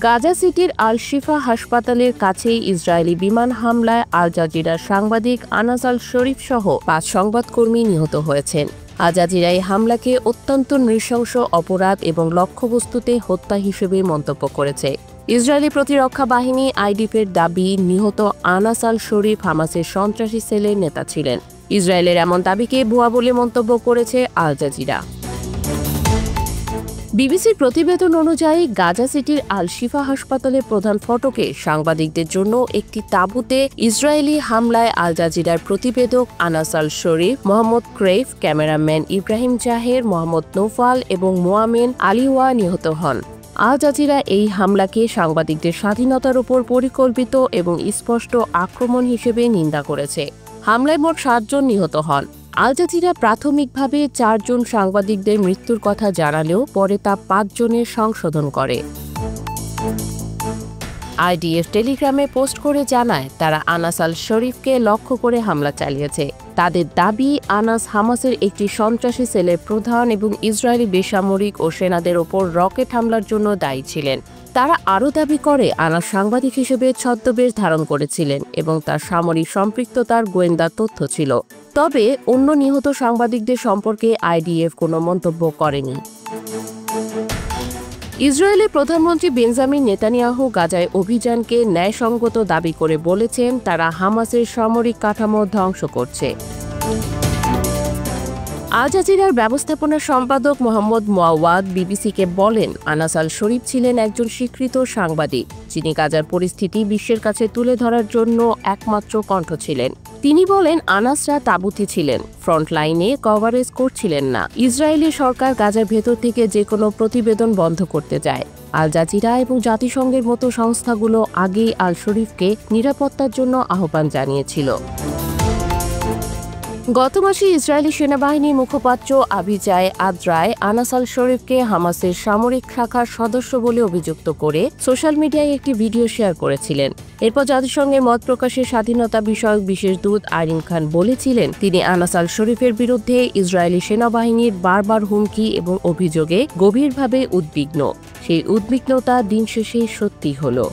গাজা সিটির আল শিফা হাসপাতালের কাছেই ইসরায়েলি বিমান হামলায় আল জাজিরার সাংবাদিক আনাস আল শরীফ সহ ৫ সংবাদকর্মী নিহত হয়েছেন। আল জাজিরা এই হামলাকে অত্যন্ত নৃশংস অপরাধ এবং লক্ষ্যবস্তুতে হত্যা হিসেবে মন্তব্য করেছে। ইসরায়েলি প্রতিরক্ষা বাহিনী আইডিএফের দাবি, নিহত আনাস আল শরীফ হামাসের সন্ত্রাসী সেলের নেতা ছিলেন। ইসরায়েলের এমন দাবিকে ভুয়া বলে মন্তব্য করেছে আল জাজিরা। বিবিসির প্রতিবেদন অনুযায়ী গাজা সিটির আল শিফা হাসপাতালের প্রধান ফটকে সাংবাদিকদের জন্য একটি তাঁবুতে ইসরায়েলি হামলায় আল জাজিরার প্রতিবেদক আনাস আল শরীফ, মোহাম্মদ ক্রেইফ, ক্যামেরাম্যান ইব্রাহিম জাহের, মোহাম্মদ নৌফাল এবং মোয়ামেন আলিওয়া নিহত হন। আল জাজিরা এই হামলাকে সাংবাদিকদের স্বাধীনতার উপর পরিকল্পিত এবং স্পষ্ট আক্রমণ হিসেবে নিন্দা করেছে। হামলায় মোট ৭ জন নিহত হন। আল জাজিরা প্রাথমিকভাবে ৪ জন সাংবাদিকদের মৃত্যুর কথা জানালেও পরে তা ৫ জনের সংশোধন করে। আইডিএফ টেলিগ্রামে পোস্ট করে জানায়, তারা আনাস আল শরীফকে লক্ষ্য করে হামলা চালিয়েছে। তাদের দাবি, আনাস হামাসের একটি সন্ত্রাসী সেলের প্রধান এবং ইসরায়েলি বেসামরিক ও সেনাদের ওপর রকেট হামলার জন্য দায়ী ছিলেন। তারা আরও দাবি করে, আনাস সাংবাদিক হিসেবে ছদ্মবেশ ধারণ করেছিলেন এবং তার সামরিক সম্পৃক্ততার গোয়েন্দা তথ্য ছিল। তবে অন্য নিহত সাংবাদিকদের সম্পর্কে আইডিএফ কোনো মন্তব্য করেনি। ইসরায়েলের প্রধানমন্ত্রী বেঞ্জামিন নেতানিয়াহু গাজায় অভিযানকে ন্যায়সঙ্গত দাবি করে বলেছেন, তারা হামাসের সামরিক কাঠামো ধ্বংস করছে। আল জাজিরার ব্যবস্থাপনা সম্পাদক মোহাম্মদ মোয়াওয়াদ বিবিসিকে বলেন, আনাস আল শরীফ ছিলেন একজন স্বীকৃত সাংবাদিক, যিনি গাজার পরিস্থিতি বিশ্বের কাছে তুলে ধরার জন্য একমাত্র কণ্ঠ ছিলেন। তিনি বলেন, আনাসরা তাঁবুতে ছিলেন, ফ্রন্ট লাইনে কভারেজ করছিলেন না। ইসরায়েলি সরকার গাজার ভেতর থেকে যে কোনো প্রতিবেদন বন্ধ করতে চায়। আল জাজিরা এবং জাতিসংঘের মতো সংস্থাগুলো আগেই আল শরীফকে নিরাপত্তার জন্য আহ্বান জানিয়েছিল। গত মাসে ইসরায়েলি সেনাবাহিনীর মুখপাত্র আভিজায় আদ্রায় আনাস আল শরীফকে হামাসের সামরিক শাখার সদস্য বলে অভিযুক্ত করে সোশ্যাল মিডিয়ায় একটি ভিডিও শেয়ার করেছিলেন। এরপর জাতিসংঘের মত প্রকাশের স্বাধীনতা বিষয়ক বিশেষ দূত আরিন খান বলেছিলেন, তিনি আনাস আল শরীফের বিরুদ্ধে ইসরায়েলি সেনাবাহিনীর বারবার হুমকি এবং অভিযোগে গভীরভাবে উদ্বিগ্ন। সেই উদ্বিগ্নতা দিন শেষে সত্যি হলো।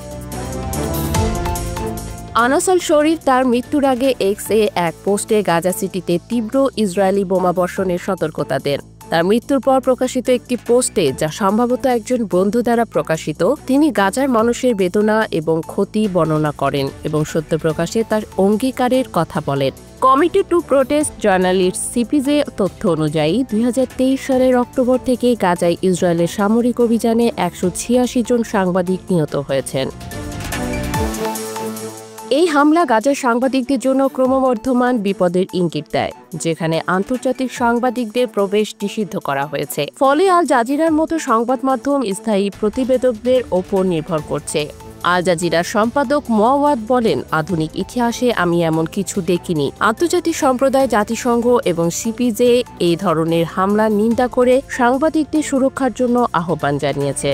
আনাস আল শরীফ তার মৃত্যুর আগে এক্স-এ এক পোস্টে গাজা সিটিতে তীব্র ইসরায়েলি বোমাবর্ষণের সতর্কতা দেন। তার মৃত্যুর পর প্রকাশিত একটি পোস্টে, যা সম্ভবত একজন বন্ধু দ্বারা প্রকাশিত, তিনি গাজার মানুষের বেদনা এবং ক্ষতি বর্ণনা করেন এবং সত্য প্রকাশে তার অঙ্গীকারের কথা বলেন। Committee to protest journalist CPJ তথ্য অনুযায়ী ২০২৩ সালের অক্টোবর থেকে গাজায় ইসরায়েলের সামরিক অভিযানে ১৮৬ জন সাংবাদিক নিহত হয়েছেন। এই হামলা গাজার সাংবাদিকদের জন্য ক্রমবর্ধমান বিপদের ইঙ্গিত দেয়, যেখানে আন্তর্জাতিক সাংবাদিকদের প্রবেশ নিষিদ্ধ করা হয়েছে। ফলে আল জাজিরার মতো সংবাদ মাধ্যম স্থায়ী প্রতিবেদকদের ওপর নির্ভর করছে। আল জাজিরার সম্পাদক মোয়াওয়াদ বলেন, আধুনিক ইতিহাসে আমি এমন কিছু দেখিনি। আন্তর্জাতিক সম্প্রদায়, জাতিসংঘ এবং সিপিজে এই ধরনের হামলার নিন্দা করে সাংবাদিকদের সুরক্ষার জন্য আহ্বান জানিয়েছে।